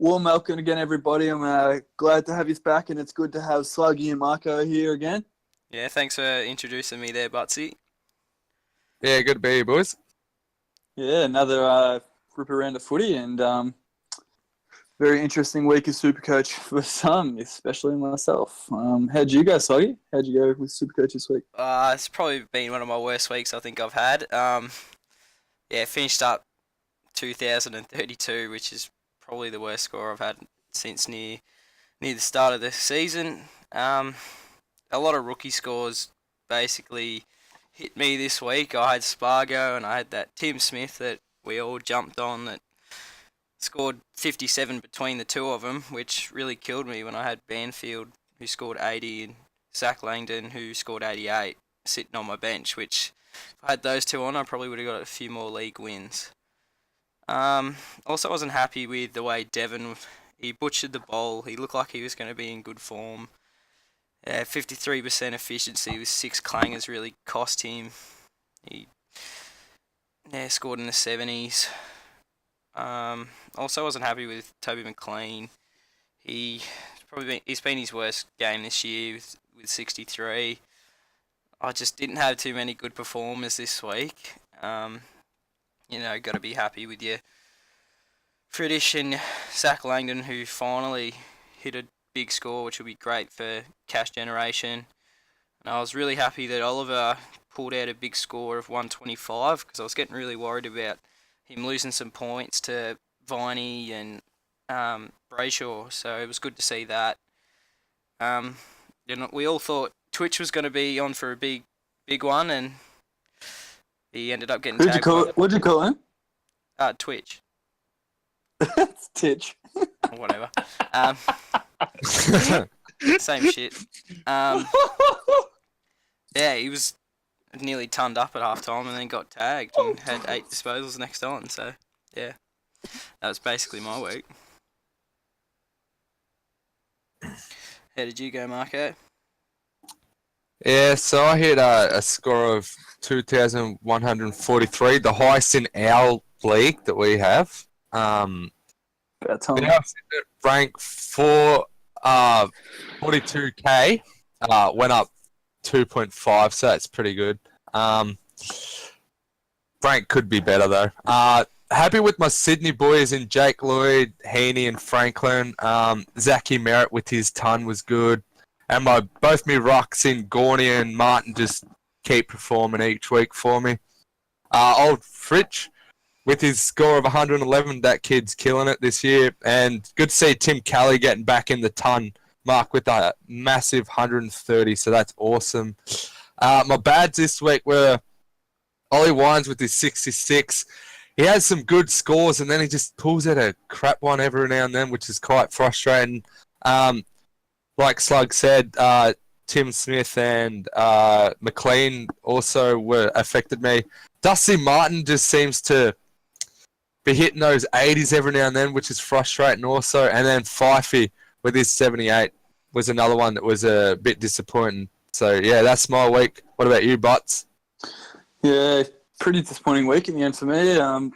Warm welcome again, everybody. I'm glad to have you back, and it's good to have Sluggy and Marco here again. Yeah, thanks for introducing me there, Butsy. Yeah, good to be here, boys. Yeah, another rip around of footy, and very interesting week of SuperCoach for some, especially myself. How'd you go, Sluggy? How'd you go with SuperCoach this week? It's probably been one of my worst weeks I think I've had. Yeah, finished up 2032, which is probably the worst score I've had since near the start of the season. A lot of rookie scores basically hit me this week. I had Spargo and I had that Tim Smith that we all jumped on that scored 57 between the two of them, which really killed me when I had Banfield, who scored 80, and Zach Langdon, who scored 88, sitting on my bench, which if I had those two on, I probably would have got a few more league wins. Also wasn't happy with the way Devon, he butchered the bowl. He looked like he was going to be in good form. 53% efficiency with 6 clangers really cost him. He scored in the 70s. Also wasn't happy with Toby McLean. He's been his worst game this year with 63. I just didn't have too many good performers this week. Got to be happy with your Fritish and Zach Langdon, who finally hit a big score, which will be great for cash generation. And I was really happy that Oliver pulled out a big score of 125 because I was getting really worried about him losing some points to Viney and Brayshaw, so it was good to see that. We all thought Twitch was going to be on for a big one, and he ended up getting tagged. What'd you call him? Twitch. It's Titch. Whatever. Same shit. He was nearly tonned up at half time and then got tagged and had 8 disposals next on. So, yeah, that was basically my week. How did you go, Marco? Yeah, so I hit a score of 2,143, the highest in our league that we have. About time. Now rank 42k, went up 2.5, so that's pretty good. Rank could be better though. Happy with my Sydney boys in Jake Lloyd, Heaney and Franklin. Zachy Merritt with his ton was good. And both me rucks in Gorney and Martin just keep performing each week for me. Old Fritch with his score of 111, that kid's killing it this year. And good to see Tim Kelly getting back in the ton mark with a massive 130, so that's awesome. My bads this week were Ollie Wines with his 66. He has some good scores, and then he just pulls out a crap one every now and then, which is quite frustrating. Like Slug said, Tim Smith and McLean also affected me. Dusty Martin just seems to be hitting those 80s every now and then, which is frustrating also. And then Fifey with his 78 was another one that was a bit disappointing. So, yeah, that's my week. What about you, Butts? Yeah, pretty disappointing week in the end for me. Didn't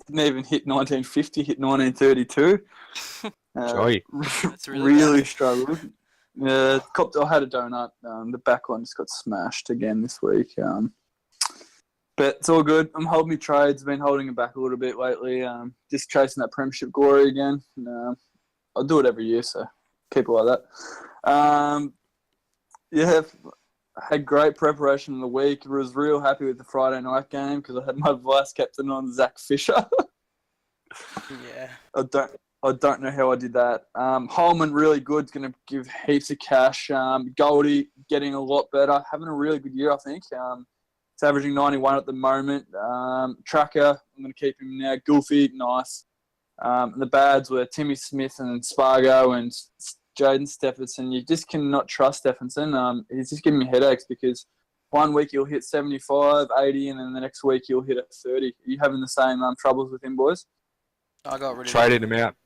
even hit 1950, hit 1932. Joy. That's really bad. Struggled. Yeah, I had a donut. The back line just got smashed again this week. But it's all good. I'm holding my trades. Been holding it back a little bit lately. Just chasing that premiership glory again. I'll do it every year, so keep it like that. Yeah, I had great preparation in the week. I was real happy with the Friday night game because I had my vice captain on Zach Fisher. Yeah. I don't know how I did that. Holman, really good. Going to give heaps of cash. Goldie, getting a lot better. Having a really good year, I think. It's averaging 91 at the moment. Tracker, I'm going to keep him now. Goofy, nice. And the bads were Timmy Smith and Spargo and Jaden Stephenson. You just cannot trust Stephenson. He's just giving me headaches because one week he'll hit 75, 80, and then the next week he'll hit at 30. Are you having the same troubles with him, boys? I got rid of Traded him out.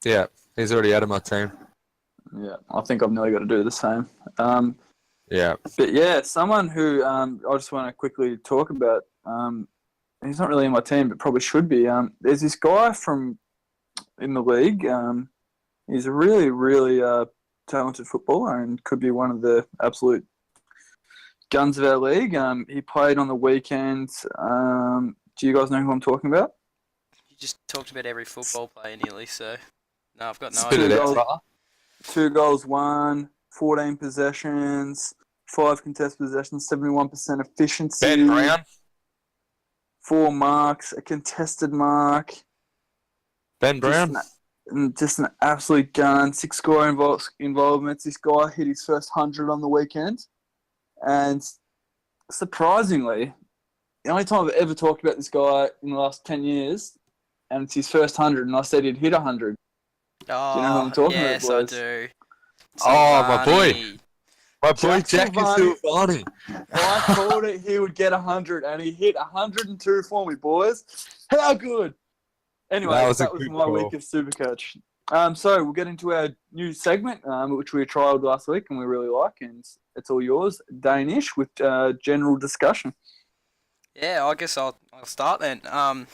Yeah, he's already out of my team. Yeah, I think I've nearly got to do the same. Yeah. But yeah, someone who I just want to quickly talk about, he's not really in my team, but probably should be. There's this guy from in the league. He's a really, really talented footballer and could be one of the absolute guns of our league. He played on the weekend. Do you guys know who I'm talking about? You just talked about every football player nearly, so no, I've got no Spit idea. it out, fella. 2 goals, 14 possessions, 5 contested possessions, 71% efficiency. Ben Brown. 4 marks, a contested mark. Ben Brown. Just an absolute gun. 6 score involvements. This guy hit his first 100 on the weekend. And surprisingly, the only time I've ever talked about this guy in the last 10 years, and it's his first 100, and I said he'd hit 100. Oh, Do you know who I'm talking yes, about, I boys? do. Oh, my boy. Silvani. My boy Jack Jack is Silvani. I thought he would get 100, and he hit 102 for me, boys. How good! Anyway, That was my call. week of Supercoach. So we'll get into our new segment, which we trialled last week and we really like, and it's all yours, Danish, with general discussion. Yeah, I guess I'll start then. I'll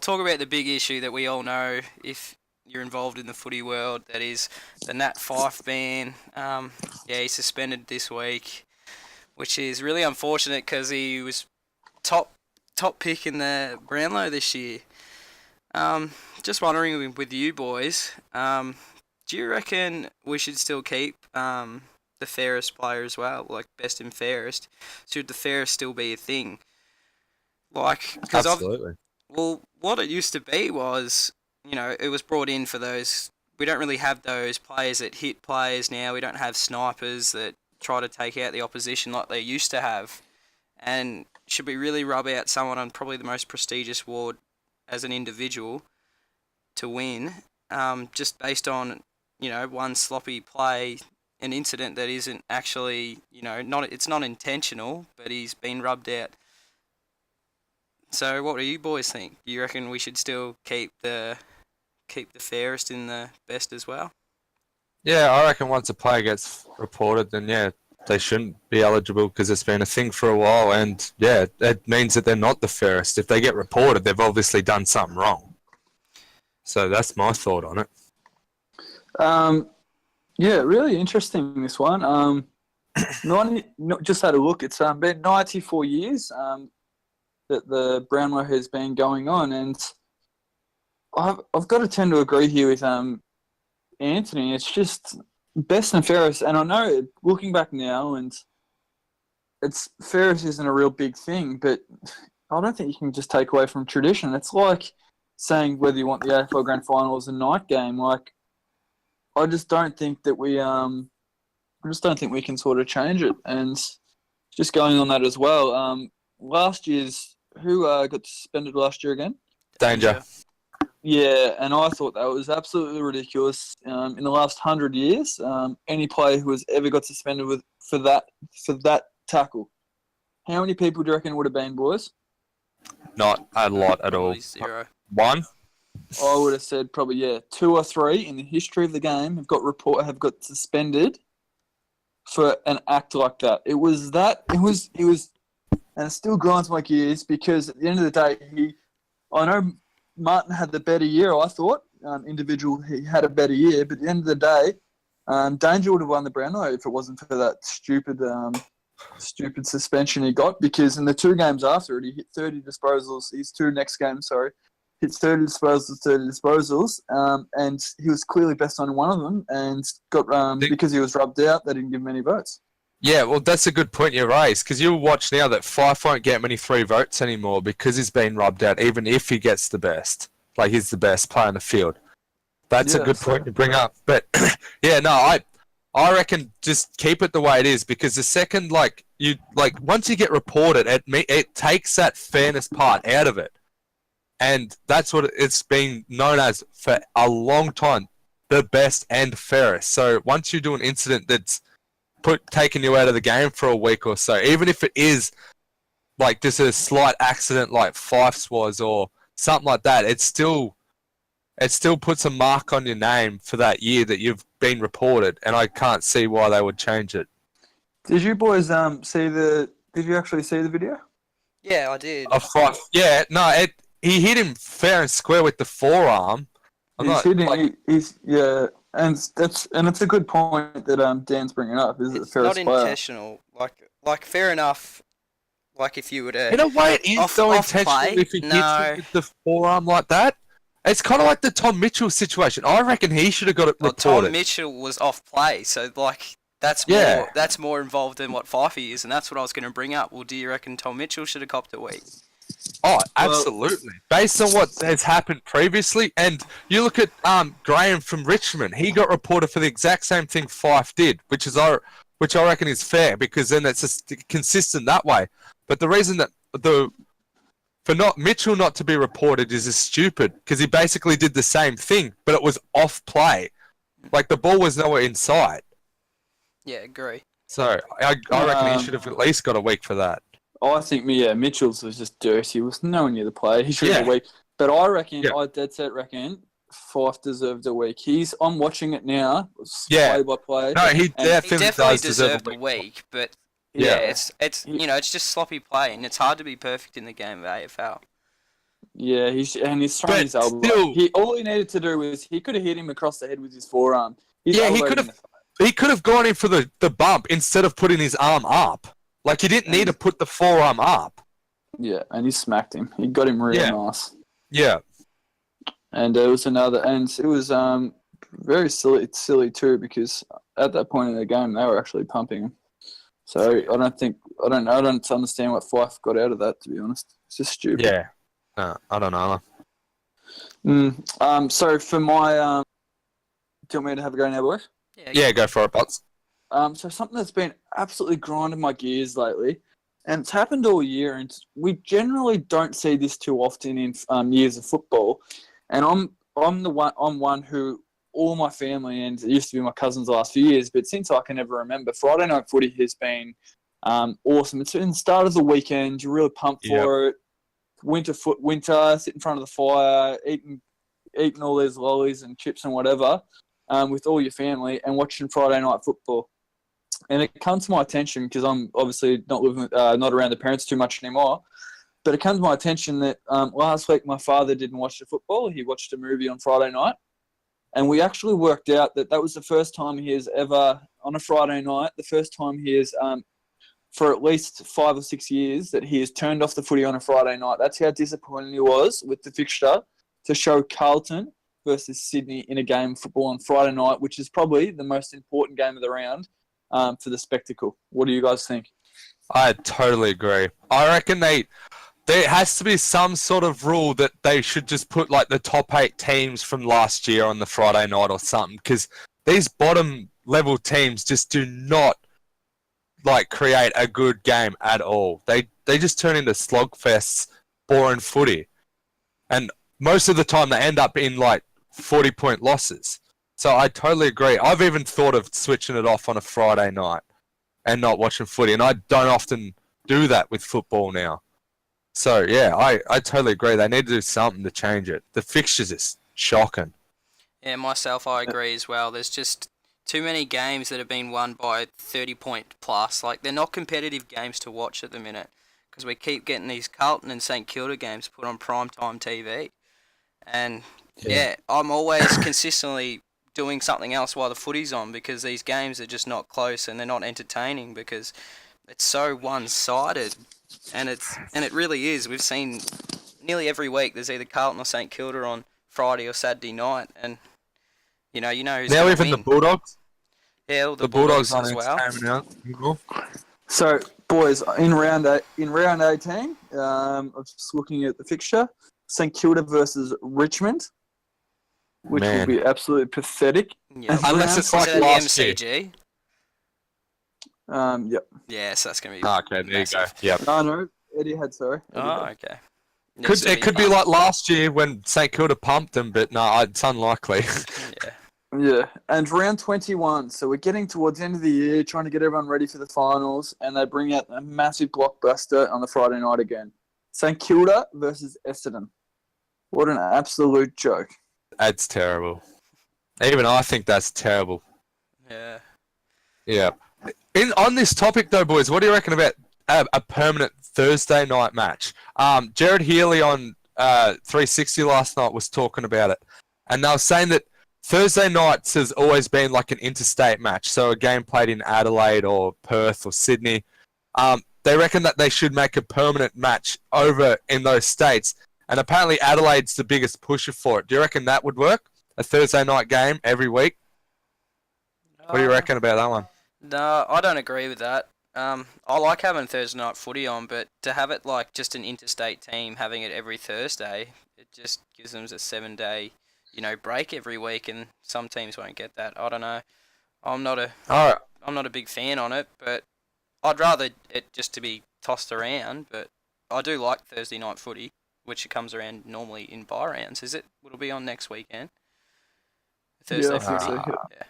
talk about the big issue that we all know if you're involved in the footy world. That is the Nat Fyfe ban. He's suspended this week, which is really unfortunate because he was top pick in the Brownlow this year. Just wondering with you boys, do you reckon we should still keep the fairest player as well, like best and fairest? Should the fairest still be a thing? Like, because Absolutely. well, what it used to be was, it was brought in for those. We don't really have those players that hit players now. We don't have snipers that try to take out the opposition like they used to have. And should we really rub out someone on probably the most prestigious award as an individual to win, just based on, one sloppy play, an incident that isn't actually, it's not intentional, but he's been rubbed out. So what do you boys think? Do you reckon we should still keep the fairest in the best as well? Yeah, I reckon once a player gets reported, then yeah, they shouldn't be eligible because it's been a thing for a while, and yeah, it means that they're not the fairest. If they get reported, they've obviously done something wrong. So that's my thought on it. Yeah, really interesting, this one. Just had a look. It's been 94 years that the Brownlow has been going on, and I've got to tend to agree here with Anthony. It's just best and fairest, and I know looking back now, and it's fairest isn't a real big thing, but I don't think you can just take away from tradition. It's like saying whether you want the AFL Grand Final as a night game. Like, I just don't think that we can sort of change it. And just going on that as well, last year's who got suspended last year again? Danger. Yeah, and I thought that was absolutely ridiculous. In the last 100 years, any player who has ever got suspended for that tackle, how many people do you reckon would have been, boys? Not a lot at all. Probably 0. 1? I would have said probably 2 or 3 in the history of the game have got suspended for an act like that. It was, and it still grinds my gears because at the end of the day, I know Martin had the better year. I thought he had a better year, but at the end of the day, Danger would have won the Brownlow if it wasn't for that stupid suspension he got. Because in the 2 games after it, he hit 30 disposals. His 2 next games, hit 30 disposals, and he was clearly best on one of them, and got because he was rubbed out, they didn't give him any votes. Yeah, well, that's a good point you raised, because you'll watch now that Fyfe won't get many free votes anymore because he's been rubbed out, even if he gets the best. Like, he's the best player in the field. That's a good point to bring up. But, I reckon just keep it the way it is, because the second, once you get reported, it takes that fairness part out of it. And that's what it's been known as for a long time, the best and fairest. So once you do an incident that's taking you out of the game for a week or so, even if it is like just a slight accident like Fife's was or something like that, it still puts a mark on your name for that year that you've been reported, and I can't see why they would change it. Did you boys did you actually see the video? Yeah, I did. Fife. Yeah, no, he hit him fair and square with the forearm, I'm He's not hitting. like He's yeah, and it's a good point that Dan's bringing up. Is it the It's not fairest player? intentional. Like fair enough. Like if you were to in a way it is though off intentional play, if he hits him no. with the forearm like that. It's kind of like the Tom Mitchell situation. I reckon he should have got it Well, Tom reported. Mitchell was off play, so like Yeah. that's more involved than what Fifey is, and that's what I was going to bring up. Well, do you reckon Tom Mitchell should have copped a week? Oh, Well, absolutely. Based on what has happened previously, and you look at Graham from Richmond, he got reported for the exact same thing Fife did, which I reckon is fair because then it's just consistent that way. But the reason that for not Mitchell not to be reported is just stupid because he basically did the same thing, but it was off play, like the ball was nowhere inside. Yeah, agree. So I reckon he should have at least got a week for that. I think Mitchell's was just dirty. He was nowhere near the play. He should have a week. But I reckon, I dead set reckon, Fife deserved a week. I'm watching it now, play by play. No, he He definitely definitely does deserve deserved a week, but Yeah. it's it's just sloppy play, and it's hard to be perfect in the game of AFL. Yeah, he's thrown But his elbow. still- All he needed to do was he could have hit him across the head with his forearm. His Yeah, he elbow could in have. the- He could have gone in for the bump instead of putting his arm up. Like he didn't need to put the forearm up. Yeah, and he smacked him. He got him real nice. Yeah. And it was very silly too because at that point in the game they were actually pumping him. So I don't understand what Fife got out of that, to be honest. It's just stupid. Yeah. No, I don't know. So for my do you want me to have a go now, boys? Yeah, go for it, Butts. So something that's been absolutely grinding my gears lately, and it's happened all year, and we generally don't see this too often in years of football. And I'm one who all my family, and it used to be my cousins the last few years, but since I can ever remember, Friday night footy has been awesome. It's in the start of the weekend, you're really pumped for it. Winter, sit in front of the fire, eating all these lollies and chips and whatever with all your family and watching Friday night football. And it comes to my attention because I'm obviously not around the parents too much anymore. But it comes to my attention that last week my father didn't watch the football. He watched a movie on Friday night. And we actually worked out that was the first time he has ever, on a Friday night, the first time he has, for at least 5 or 6 years, that he has turned off the footy on a Friday night. That's how disappointed he was with the fixture to show Carlton versus Sydney in a game of football on Friday night, which is probably the most important game of the round for the spectacle. What do you guys think? I totally agree. I reckon there has to be some sort of rule that they should just put like the top 8 teams from last year on the Friday night or something, because these bottom level teams just do not like create a good game at all. They just turn into slogfests, boring footy, and most of the time they end up in like 40-point losses. So I totally agree. I've even thought of switching it off on a Friday night and not watching footy, and I don't often do that with football now. So yeah, I totally agree. They need to do something to change it. The fixtures is shocking. Yeah, myself, I agree as well. There's just too many games that have been won by 30-point plus. Like, they're not competitive games to watch at the minute because we keep getting these Carlton and St Kilda games put on primetime TV. And yeah, I'm always consistently doing something else while the footy's on because these games are just not close and they're not entertaining because it's so one-sided. And it really is. We've seen nearly every week there's either Carlton or St Kilda on Friday or Saturday night, and you know who's now gonna even win. the Bulldogs. Yeah, all the Bulldogs Bulldogs as aren't well. entertaining now. So, boys, in round 18, I'm just looking at the fixture. St Kilda versus Richmond, which will be absolutely pathetic. Yeah, Unless it's like at the last year. MCG. Yep. Yeah, so that's gonna be. Okay, there massive. you go. Yep. No, Eddie had, sorry. Oh, okay. Yeah, so It could be like last year when St Kilda pumped them, but no, it's unlikely. Yeah. Yeah, and round 21. So we're getting towards the end of the year, trying to get everyone ready for the finals, and they bring out a massive blockbuster on the Friday night again. St Kilda versus Essendon. What an absolute joke. That's terrible. Even I think that's terrible. Yeah. Yeah. On this topic, though, boys, what do you reckon about a permanent Thursday night match? Jared Healy on 360 last night was talking about it. and they were saying that Thursday nights has always been like an interstate match, so a game played in Adelaide or Perth or Sydney. They reckon that they should make a permanent match over in those states, and apparently Adelaide's the biggest pusher for it. Do you reckon that would work? A Thursday night game every week? What do you reckon about that one? No, I don't agree with that. I like having Thursday night footy on, but to have it like just an interstate team having it every Thursday, it just gives them a 7-day, break every week, and some teams won't get that. I don't know. I'm not a big fan on it, but I'd rather it just to be tossed around. But I do like Thursday night footy, which it comes around normally in bye rounds. Will it be on next weekend? Thursday footy. Yeah.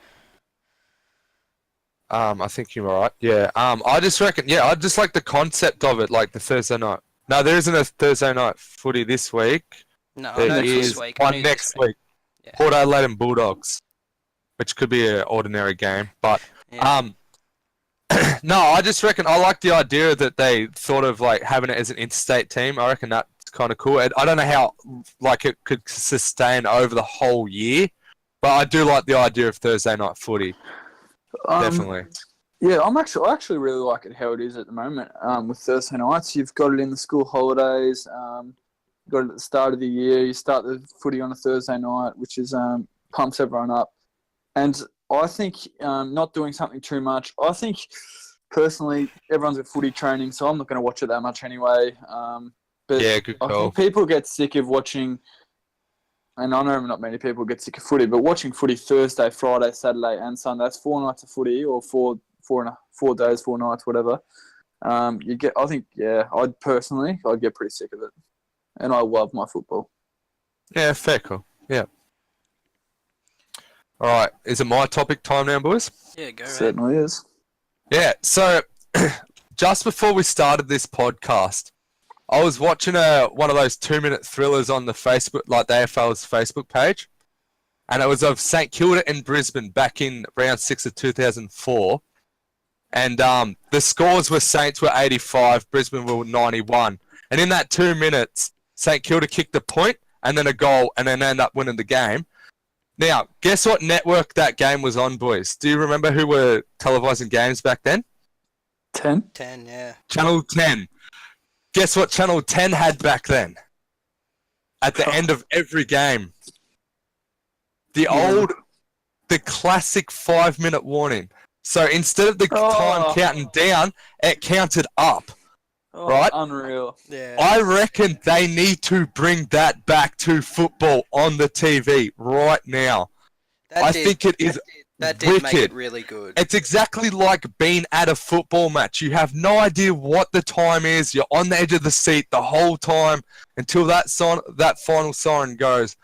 I think you're right. Yeah. I just reckon. Yeah, I just like the concept of it, like the Thursday night. No, there isn't a Thursday night footy this week. No, I know this week. One next week. Yeah. Port Adelaide and Bulldogs, which could be an ordinary game, but no, I just reckon I like the idea that they thought of like having it as an interstate team. I reckon that's kind of cool. I don't know how like it could sustain over the whole year, but I do like the idea of Thursday night footy. Definitely. Yeah, I actually really like it how it is at the moment. With Thursday nights, you've got it in the school holidays. You've got it at the start of the year. You start the footy on a Thursday night, which is pumps everyone up. And I think not doing something too much. I think personally, everyone's at footy training, so I'm not going to watch it that much anyway. But yeah, good call. I think people get sick of watching. And I know not many people get sick of footy, but watching footy Thursday, Friday, Saturday, and Sunday, that's 4 nights of footy, or 4 days, 4 nights, whatever. I'd get pretty sick of it. And I love my football. Yeah, fair call. Yeah. All right, is it my topic time now, boys? Yeah, go ahead. Certainly is. Yeah, so just before we started this podcast, I was watching one of those 2-minute thrillers on the Facebook, like the AFL's Facebook page, and it was of St Kilda and Brisbane back in round 6 of 2004, and the scores were Saints were 85, Brisbane were 91, and in that 2 minutes, St Kilda kicked a point and then a goal, and then ended up winning the game. Now, guess what network that game was on, boys? Do you remember who were televising games back then? 10? 10, yeah. Channel 10. Guess what Channel 10 had back then? At the end of every game. The classic 5-minute warning. So instead of the time counting down, it counted up. Right? Unreal. Yeah. I reckon they need to bring that back to football on the TV right now. I think it is That did wicked. make it really good. It's exactly like being at a football match. You have no idea what the time is. You're on the edge of the seat the whole time until that final siren goes.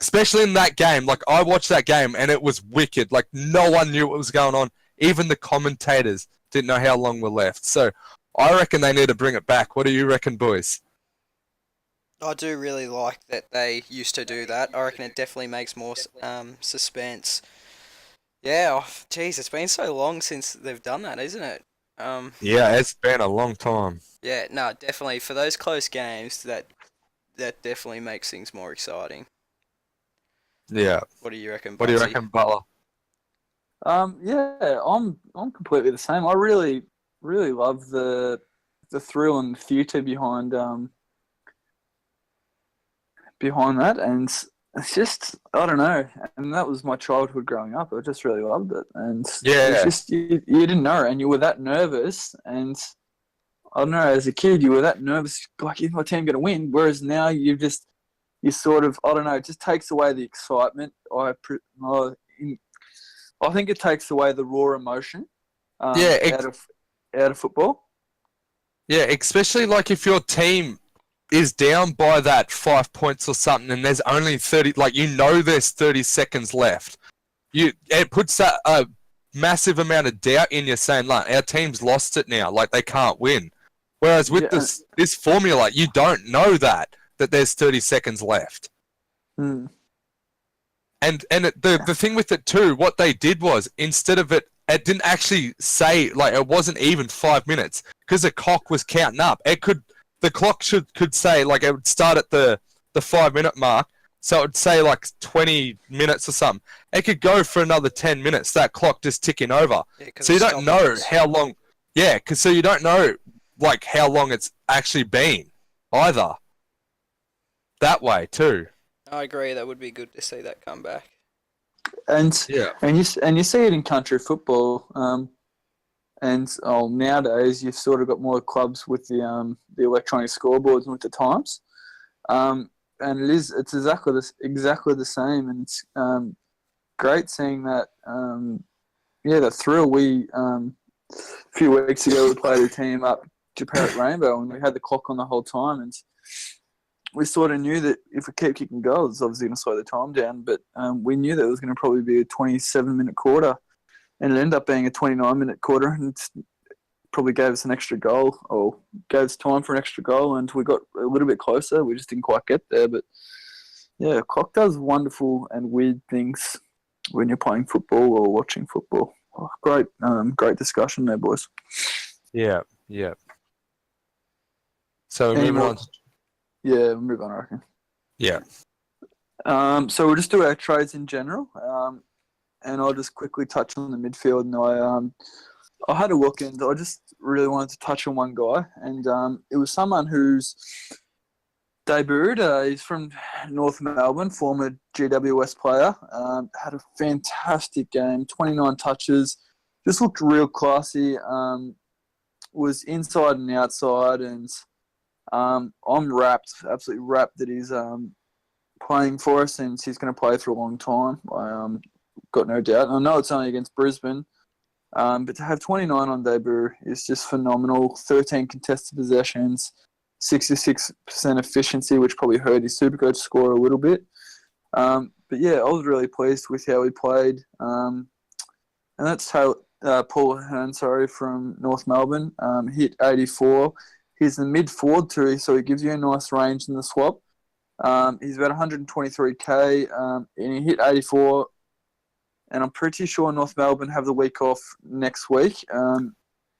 Especially in that game. Like, I watched that game and it was wicked. Like, no one knew what was going on. Even the commentators didn't know how long were left. So, I reckon they need to bring it back. What do you reckon, boys? I do really like that they used to do that. I reckon it definitely makes more suspense. Yeah, geez, it's been so long since they've done that, isn't it? Yeah, it's been a long time. Yeah, no, definitely. For those close games, that definitely makes things more exciting. Yeah. What do you reckon, Bugsy? What do you reckon, Butler? Yeah, I'm completely the same. I really love the thrill and theatre behind that, and it's just, I don't know, and that was my childhood growing up. I just really loved it, and it's just you didn't know, and you were that nervous, and I don't know, as a kid you were that nervous, like, is my team going to win? Whereas now you sort of, I don't know, it just takes away the excitement. I think it takes away the raw emotion out of football. Yeah, especially like if your team is down by that 5 points or something and there's only 30, like, there's 30 seconds left. It puts that massive amount of doubt in you, saying, like, our team's lost it now, like they can't win. Whereas with this formula, you don't know that there's 30 seconds left. Hmm. And the thing with it too, what they did was, instead of it didn't actually say, like, it wasn't even 5 minutes, because the clock was counting up. The clock could say, like, it would start at the 5 minute mark, So it'd say like 20 minutes or something. It could go for another 10 minutes. That clock just ticking over. Yeah, 'cause So you of don't know stoppages. how long. Yeah, so you don't know like how long it's actually been either. That way too. I agree. That would be good to see that come back. And Yeah. you see it in country football. Nowadays you've sort of got more clubs with the electronic scoreboards and with the times. And it's exactly the same, and it's great seeing that. That thrill. A few weeks ago we played a team up Japan Rainbow, and we had the clock on the whole time, and we sort of knew that if we kept kicking goals, it's obviously going to slow the time down. But we knew that it was going to probably be a 27-minute quarter, and it ended up being a 29-minute quarter, and it's probably gave us an extra goal, or gave us time for an extra goal, and we got a little bit closer. We just didn't quite get there. But yeah, clock does wonderful and weird things when you're playing football or watching football. Oh, great discussion there, boys. Yeah. So we're Any moving more? on. Yeah, we'll move on, I reckon. Yeah. So we'll just do our trades in general, and I'll just quickly touch on the midfield. And I had a look, and I just really wanted to touch on one guy, and it was someone who's debuted. He's from North Melbourne, former GWS player. Had a fantastic game, 29 touches, just looked real classy. Was inside and outside, and I'm absolutely wrapped that he's playing for us, and he's going to play for a long time. I got no doubt. I know it's only against Brisbane, but to have 29 on debut is just phenomenal. 13 contested possessions, 66% efficiency, which probably hurt his SuperCoach score a little bit. But yeah, I was really pleased with how he played. And that's how Paul Ahern, from North Melbourne, hit 84. He's the mid forward too, so he gives you a nice range in the swap. He's about 123k, and he hit 84. And I'm pretty sure North Melbourne have the week off next week.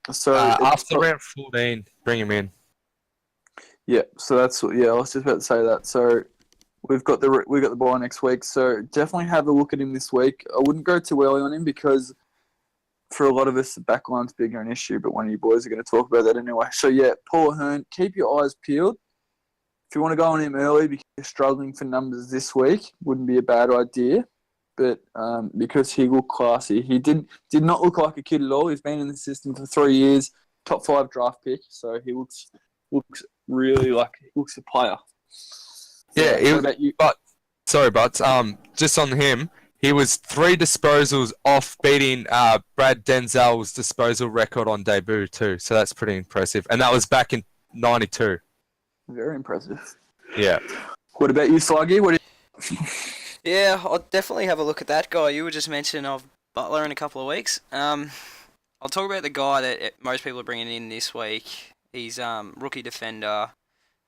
After round 14, bring him in. Yeah, so I was just about to say that. So we've got the ball next week. So definitely have a look at him this week. I wouldn't go too early on him because for a lot of us, the backline's bigger an issue. But one of you boys are going to talk about that anyway. So yeah, Paul Ahern, keep your eyes peeled. If you want to go on him early because you're struggling for numbers this week, wouldn't be a bad idea. But because he looked classy, he did not look like a kid at all. He's been in the system for 3 years, top 5 draft pick. So he looks really like he looks a player. Yeah, what about you? But just on him, he was 3 disposals off beating Brad Denzel's disposal record on debut too. So that's pretty impressive, and that was back in '92. Very impressive. Yeah. What about you, Sluggy? Yeah, I'll definitely have a look at that guy. You were just mentioning of Butler in a couple of weeks. I'll talk about the guy that most people are bringing in this week. He's rookie defender.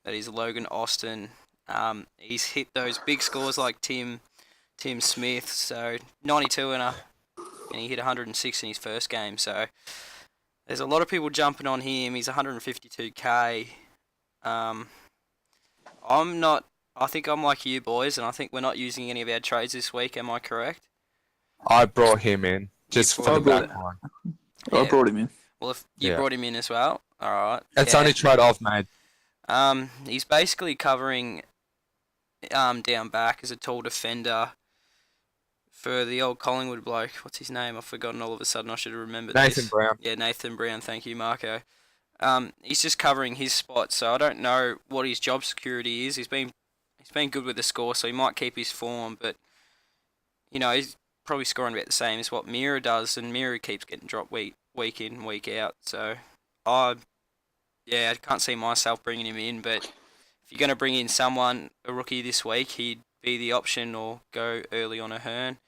That is Logan Austin. He's hit those big scores like Tim Smith. So 92 and he hit 106 in his first game. So there's a lot of people jumping on him. He's 152k. I think I'm like you boys, and I think we're not using any of our trades this week. Am I correct? I brought him in just for the back line. I brought him in. Well, if you brought him in as well, all right. That's the only trade I've made. He's basically covering down back as a tall defender for the old Collingwood bloke. What's his name? I've forgotten all of a sudden. I should have remembered Nathan this. Brown. Yeah, Nathan Brown. Thank you, Marco. He's just covering his spot, so I don't know what his job security is. He's been good with the score, so he might keep his form, but he's probably scoring about the same as what Mira does, and Mira keeps getting dropped week in, week out. So I can't see myself bringing him in, but if you're going to bring in a rookie this week, he'd be the option, or go early on Ahern.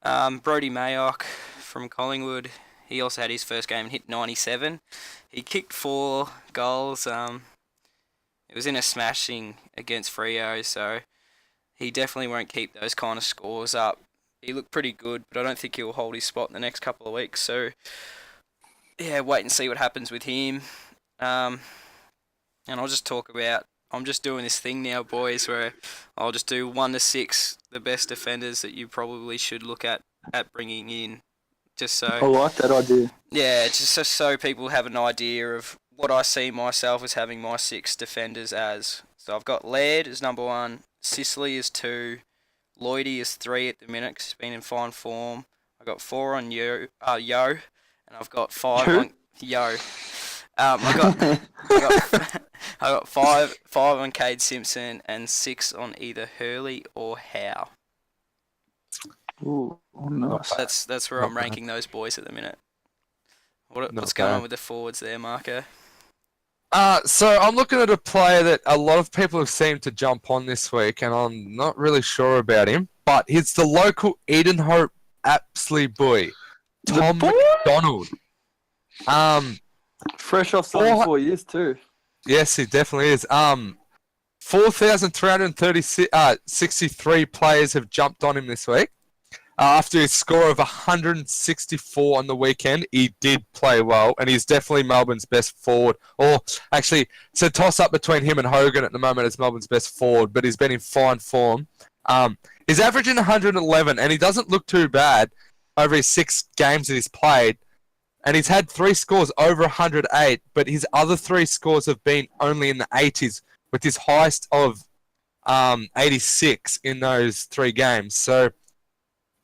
Brody Mayock from Collingwood, he also had his first game and hit 97. He kicked 4 goals. It was in a smashing against Freo, so he definitely won't keep those kind of scores up. He looked pretty good, but I don't think he'll hold his spot in the next couple of weeks. So, yeah, wait and see what happens with him. And I'll just talk about I'm just doing this thing now, boys, where I'll just do 1 to 6, the best defenders that you probably should look at bringing in, just I so like that idea. yeah, it's just so people have an idea of what I see myself as having my 6 defenders as. So I've got Laird as number 1, Sicily as 2, Lloydie is 3 at the minute because he's been in fine form. I've got 4 on Yo, and I've got 5 Who? on Yo. I got five on Cade Simpson and 6 on either Hurley or Howe. Ooh, nice. That's where I'm ranking those boys at the minute. What's going on with the forwards there, Marco? So I'm looking at a player that a lot of people have seemed to jump on this week, and I'm not really sure about him. But he's the local Eden Hope Apsley boy, Tom McDonald. Fresh off 4 years too. Yes, he definitely is. 4,363 players have jumped on him this week. After his score of 164 on the weekend, he did play well, and he's definitely Melbourne's best forward. Or actually, it's a toss-up between him and Hogan at the moment as Melbourne's best forward, but he's been in fine form. He's averaging 111, and he doesn't look too bad over his 6 games that he's played. And he's had 3 scores over 108, but his other 3 scores have been only in the 80s, with his highest of 86 in those 3 games. So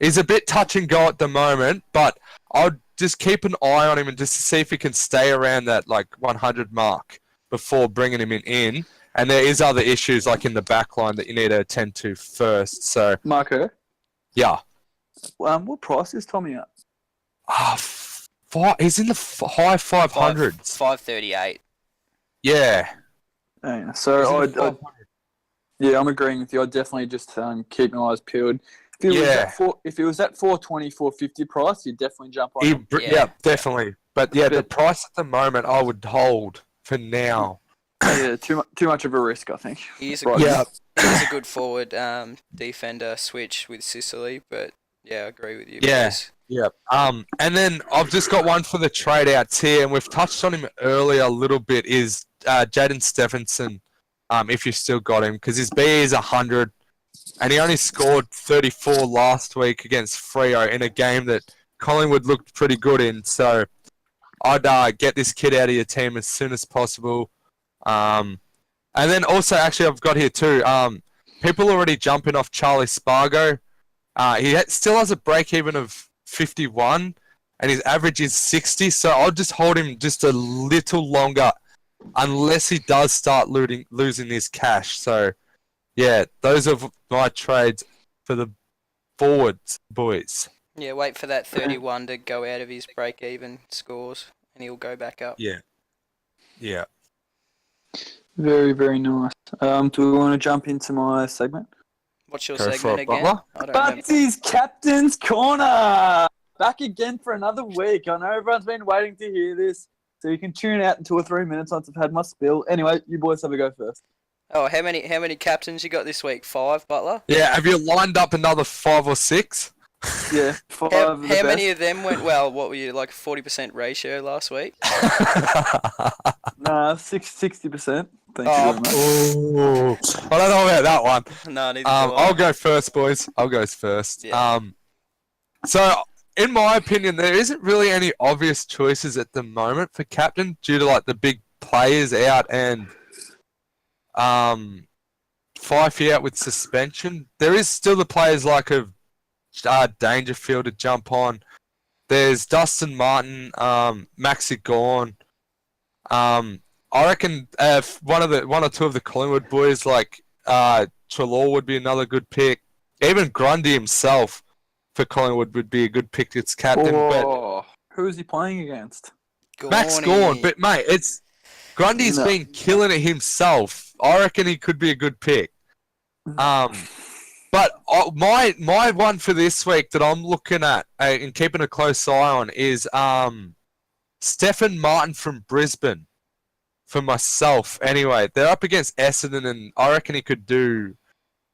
he's a bit touch and go at the moment, but I'll just keep an eye on him and just see if he can stay around that 100 mark before bringing him in. And there is other issues like in the back line that you need to attend to first. So Marco? Yeah. What price is Tommy at? He's in the high 500s. 538. Yeah. Yeah, so I'm agreeing with you. I'd definitely just keep my eyes peeled. If it was at 420, 450 price, you'd definitely jump on him. Yeah, definitely. But the price at the moment I would hold for now. Yeah, too much of a risk, I think. He is a good forward defender switch with Sicily, but yeah, I agree with you. Yes. Yeah. And then I've just got one for the trade outs here, and we've touched on him earlier a little bit, is Jaden Stephenson, if you've still got him, because his BE is 100, and he only scored 34 last week against Freo in a game that Collingwood looked pretty good in. So I'd get this kid out of your team as soon as possible. And then also, actually, I've got here too, people already jumping off Charlie Spargo. He still has a break-even of 51, and his average is 60, so I'll just hold him just a little longer unless he does start losing his cash. So, yeah, those are my trades for the forwards, boys. Yeah, wait for that 31 to go out of his break-even scores, and he'll go back up. Yeah. Yeah. Very, very nice. Do we want to jump into my segment? What's your segment again? Butsy's Captain's Corner! Back again for another week. I know everyone's been waiting to hear this, so you can tune out in 2 or 3 minutes once I've had my spill. Anyway, you boys have a go first. Oh, how many captains you got this week? 5, Butler? Yeah, have you lined up another 5 or 6? Yeah, 5 How many of them went well? What were you, 40% ratio last week? Nah, 60%. Thank you very much. Oh, I don't know about that one. No, neither do I. I'll go first, boys. I'll go first. Yeah. So, in my opinion, there isn't really any obvious choices at the moment for captain due to the big players out and Fifey out with suspension. There is still the players of Dangerfield to jump on. There's Dustin Martin, Maxi Gawn. I reckon one or two of the Collingwood boys Trelaw would be another good pick. Even Grundy himself for Collingwood would be a good pick as captain. But who is he playing against? Max Gawn. But mate, Grundy's been killing it himself. I reckon he could be a good pick. But my one for this week that I'm looking at and keeping a close eye on is Stephen Martin from Brisbane. For myself, anyway. They're up against Essendon, and I reckon he could do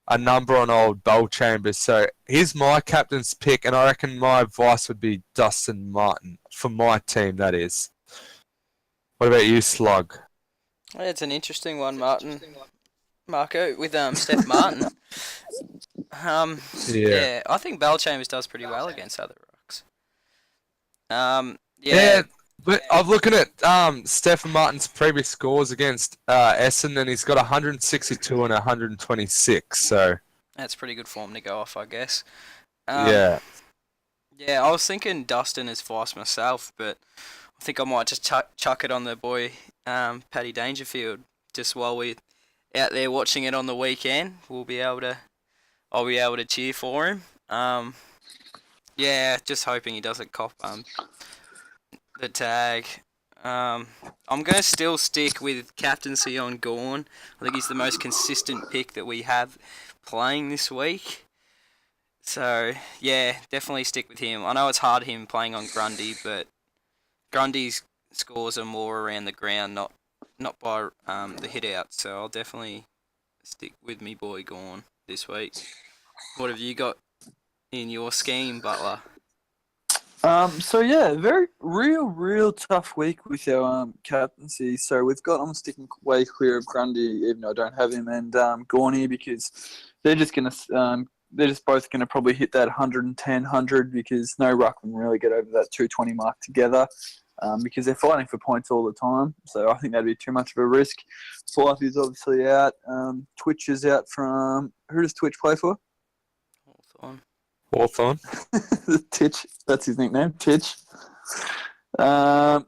a number on old Bellchambers. So here's my captain's pick, and I reckon my advice would be Dustin Martin for my team, that is. What about you, Slug? It's an interesting one, Martin. Marco, with Steph Martin. Yeah, I think Bellchambers does pretty well against other rocks. Yeah, but I'm looking at Stephen Martin's previous scores against Essen, and he's got 162 and 126. So that's pretty good form to go off, I guess. yeah, Yeah, I was thinking Dustin as vice myself, but I think I might just chuck it on the boy Paddy Dangerfield. Just while we're out there watching it on the weekend, I'll be able to cheer for him. Yeah, just hoping he doesn't cop the tag. I'm gonna still stick with captaincy on Gorn. I think he's the most consistent pick that we have playing this week. So yeah, definitely stick with him. I know it's hard him playing on Grundy, but Grundy's scores are more around the ground, not by the hit out. So I'll definitely stick with me boy Gorn this week. What have you got in your scheme, Butler? So yeah, very real tough week with our captaincy. So I'm sticking way clear of Grundy, even though I don't have him, and Gorney, because they're just both gonna probably hit that 110, 100, because no ruck can really get over that 220 mark together, because they're fighting for points all the time. So I think that'd be too much of a risk. Fife is obviously out. Twitch is out from, who does Twitch play for? Hawthorn. Titch, that's his nickname, Titch. So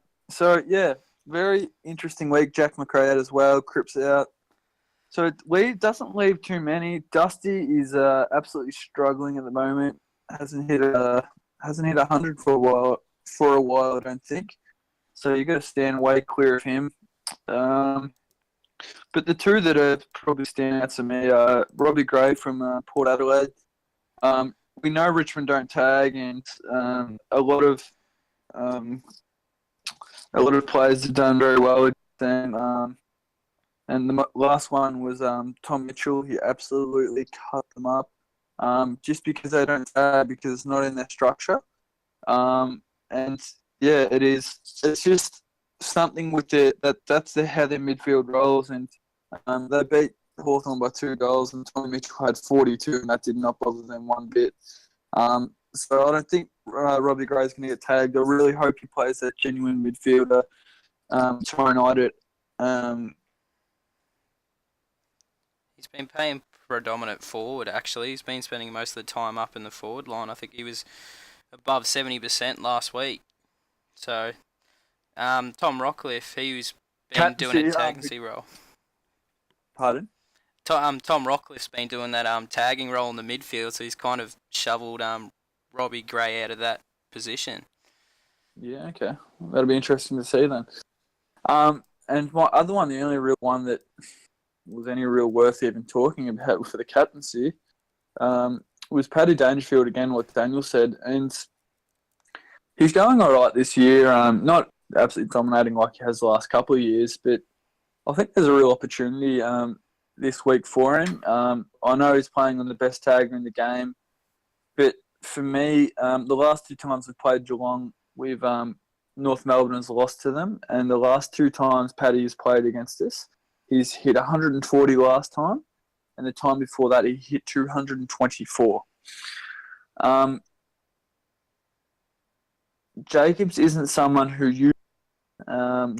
yeah, very interesting week. Jack McRae out as well. Cripps out. So it doesn't leave too many. Dusty is absolutely struggling at the moment. Hasn't hit 100 for a while. I don't think. So you got to stand way clear of him. But the two that are probably standing out to me are Robbie Gray from Port Adelaide. We know Richmond don't tag, and a lot of players have done very well with them. And the last one was Tom Mitchell. He absolutely cut them up, just because they don't tag, because it's not in their structure. And yeah, it is. It's just something with that's how their midfield rolls, and they beat Hawthorn by 2 goals, and Tommy Mitchell had 42, and that did not bother them one bit. So I don't think Robbie Gray's going to get tagged. I really hope he plays that genuine midfielder tomorrow night. He's been playing predominant forward, actually. He's been spending most of the time up in the forward line. I think he was above 70% last week. So, Tom Rockcliffe, he's been doing a tagging role. Pardon? Tom Rockcliffe's been doing that tagging role in the midfield, so he's kind of shoveled Robbie Gray out of that position. Yeah, okay. That'll be interesting to see then. And my other one, the only real one that was any real worth even talking about for the captaincy, was Paddy Dangerfield again, what Daniel said. And he's going all right this year. Not absolutely dominating like he has the last couple of years, but I think there's a real opportunity this week for him. I know he's playing on the best tagger in the game, but for me, the last 2 times we've played Geelong, North Melbourne has lost to them, and the last 2 times Paddy has played against us, he's hit 140 last time, and the time before that he hit 224. Jacobs isn't someone who usually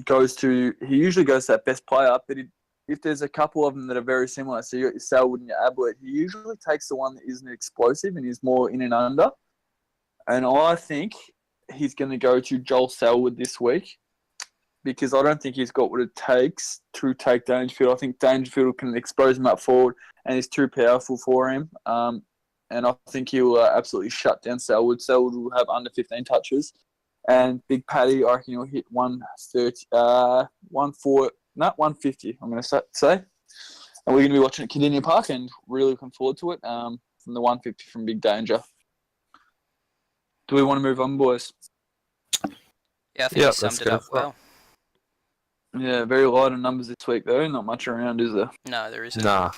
goes to that best player, but if there's a couple of them that are very similar, so you got your Selwood and your Ablett, he usually takes the one that isn't explosive and is more in and under. And I think he's going to go to Joel Selwood this week, because I don't think he's got what it takes to take Dangerfield. I think Dangerfield can expose him up forward, and he's too powerful for him. And I think he will absolutely shut down Selwood. Selwood will have under 15 touches. And Big Paddy, I reckon he'll hit 150, I'm going to say. And we're going to be watching at Cardinia Park, and really looking forward to it, from the 150 from Big Danger. Do we want to move on, boys? Yeah, I think you summed it up well. Yeah, very light on numbers this week, though. Not much around, is there? No, there isn't. Nah.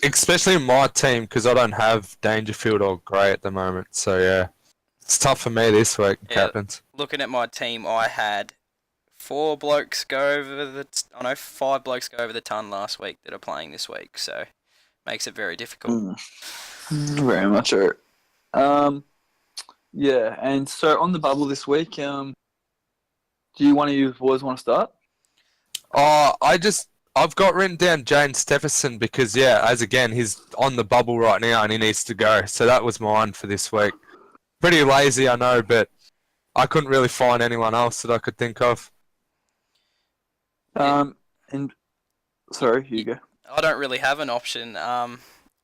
Especially in my team, because I don't have Dangerfield or Gray at the moment. So, yeah. It's tough for me this week, captains. Looking at my team, I had 5 blokes go over the ton last week that are playing this week, so makes it very difficult. Very much so. Yeah, and so on the bubble this week, do you one of you boys want to start? I've got written down Jane Stephenson because, he's on the bubble right now and he needs to go. So that was mine for this week. Pretty lazy, I know, but I couldn't really find anyone else that I could think of. Sorry, you go. I don't really have an option.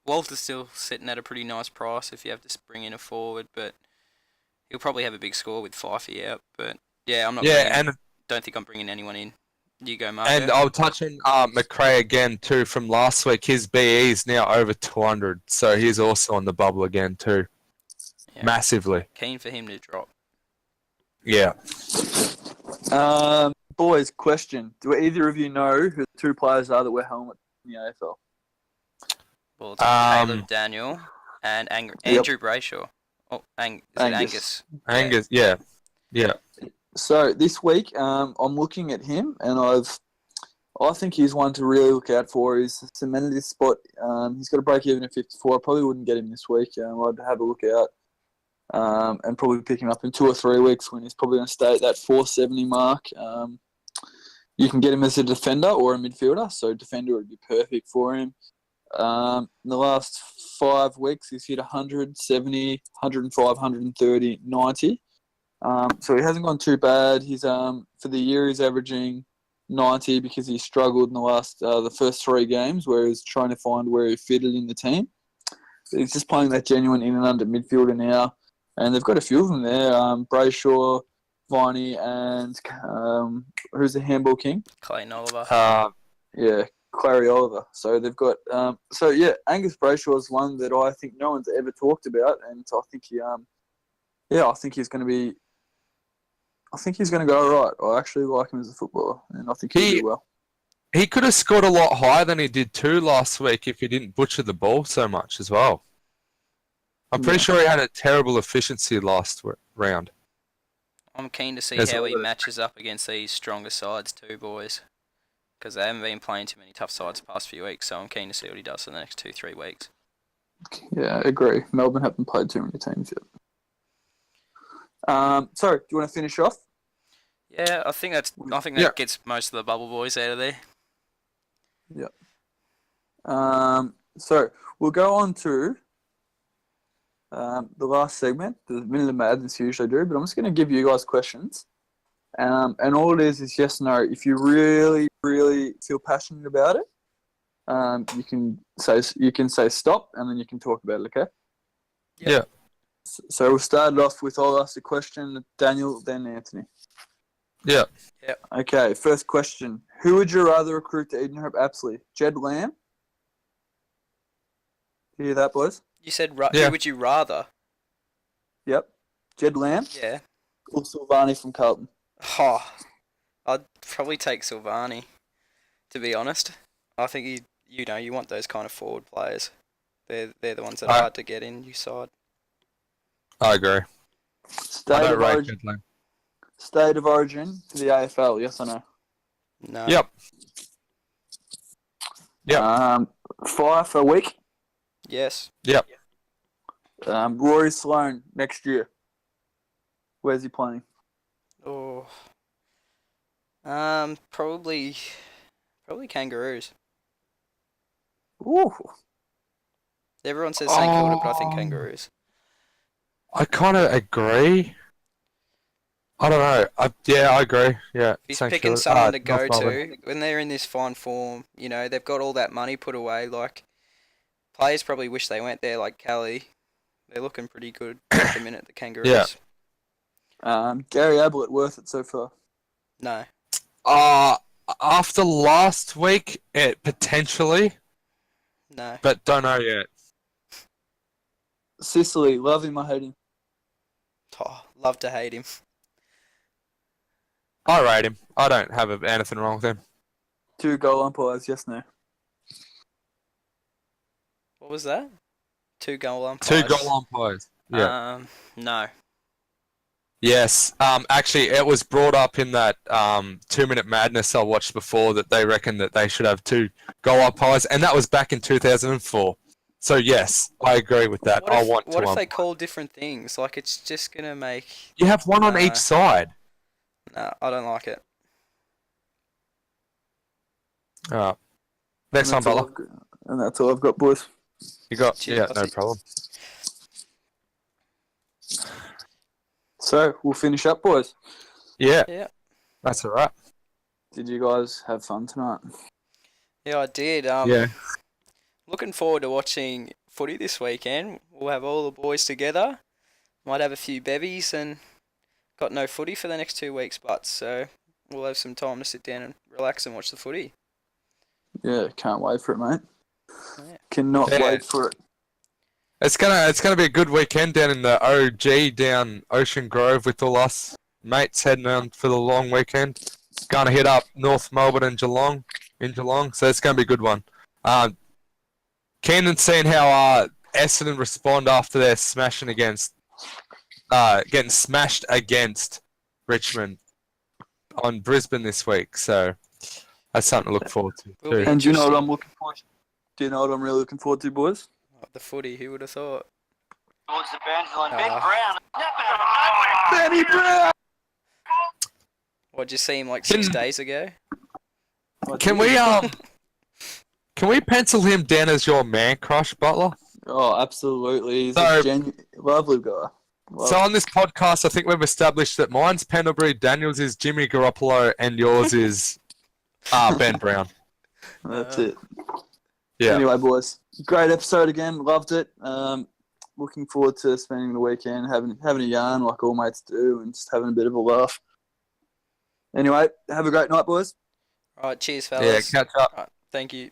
Walter's still sitting at a pretty nice price if you have to bring in a forward, but he'll probably have a big score with Fifey out. But yeah, don't think I'm bringing anyone in. You go, Marco. And I'll touch on McRae again too from last week. His BE is now over 200, so he's also on the bubble again too, massively. Keen for him to drop. Yeah. Boys, question: do either of you know who the 2 players are that wear helmets in the AFL? Well, it's Caleb Daniel and Andrew Brayshaw. Oh, is it Angus? Angus, yeah. So this week, I'm looking at him, and I think he's one to really look out for. He's cemented his spot. He's got a break even at 54. I probably wouldn't get him this week. I'd have a look out, and probably pick him up in 2 or 3 weeks when he's probably going to stay at that 470 mark. You can get him as a defender or a midfielder. So defender would be perfect for him. In the last 5 weeks, he's hit 170, 105, 130, 90. So he hasn't gone too bad. He's for the year he's averaging 90 because he struggled in the first 3 games where he's trying to find where he fitted in the team. So he's just playing that genuine in and under midfielder now, and they've got a few of them there. Brayshaw, Viney, and who's the handball king? Clayton Oliver. Clary Oliver. So they've got Angus Brayshaw is one that I think no one's ever talked about, and so I think I think he's going to be. I think he's going to go all right. I actually like him as a footballer, and I think he'll do well. He could have scored a lot higher than he did too last week if he didn't butcher the ball so much as well. I'm pretty sure he had a terrible efficiency last round. I'm keen to see how he matches up against these stronger sides too, boys, because they haven't been playing too many tough sides the past few weeks, so I'm keen to see what he does for the next 2-3 weeks. Yeah, I agree. Melbourne haven't played too many teams yet. So, do you want to finish off? Yeah, I think that gets most of the bubble boys out of there. Yep. So we'll go on to the last segment, the Minute of Madness usually do, but I'm just going to give you guys questions. And all it is yes, no. If you really, really feel passionate about it, you can say stop, and then you can talk about it. Okay? Yeah. So we'll start it off with I'll ask a question, Daniel, then Anthony. Yeah. Okay, first question. Who would you rather recruit to Edenhope Apsley? Jed Lamb? You hear that, boys? You said who would you rather? Yep. Jed Lamb? Yeah. Or Silvani from Carlton? Oh, I'd probably take Silvani, to be honest. I think you want those kind of forward players. They're the ones that are hard to get in your side. I agree. State of origin to the AFL, yes or no? No. Yep. Fife a week? Yes. Yep. Rory Sloane next year. Where's he playing? Oh. Probably Kangaroos. Ooh. Everyone says St Kilda, but I think Kangaroos. I kind of agree. I don't know. I agree. Yeah. If he's picking someone to go to, when they're in this fine form, they've got all that money put away. Like, players probably wish they went there, like Kelly. They're looking pretty good at the minute, the Kangaroos. Yeah. Gary Ablett, worth it so far? No. After last week, potentially. No. But don't know yet. Sicily, love him or hate him? Oh, love to hate him. I rate him. I don't have anything wrong with him. 2 goal umpires, yes, no? What was that? 2 goal umpires. 2 goal umpires. Yeah. No. Yes. Actually, it was brought up in that 2 Minute Madness I watched before that they reckon that they should have 2 goal umpires, and that was back in 2004. So yes, I agree with that. What I if want what to if they call different things? Like it's just gonna make. You have one on each No. side. No, I don't like it. Next one, Butler. And that's all I've got, boys. You got Cheers, yeah, no Bussy. problem. So we'll finish up, boys. Yeah, Yeah. that's all right. Did you guys have fun tonight? Yeah, I did. Yeah. Looking forward to watching footy this weekend. We'll have all the boys together. Might have a few bevies and got no footy for the next 2 weeks, but so we'll have some time to sit down and relax and watch the footy. Yeah, can't wait for it, mate. Yeah. Cannot Yeah. wait for it. It's gonna be a good weekend down in the OG down Ocean Grove with all us mates heading on for the long weekend. Gonna hit up North Melbourne and Geelong, so it's gonna be a good one. Keen on seeing how Essendon respond after their smashing against getting smashed against Richmond on Brisbane this week. So that's something to look forward to Will too. be. And do you know what Interesting. I'm looking for? Do you know what I'm really looking forward to, boys? The footy, who would have thought? Towards the boundary line. Ben Ah. Brown. Benny Brown! What, did you see him like 6 days ago? Can we pencil him down as your man crush, Butler? Oh, absolutely. He's So- a lovely guy. So on this podcast, I think we've established that mine's Pendlebury, Daniel's is Jimmy Garoppolo, and yours is Ben Brown. That's it. Yeah. Anyway, boys, great episode again. Loved it. Looking forward to spending the weekend, having a yarn like all mates do, and just having a bit of a laugh. Anyway, have a great night, boys. All right, cheers, Yeah, fellas. catch up. All right, thank you.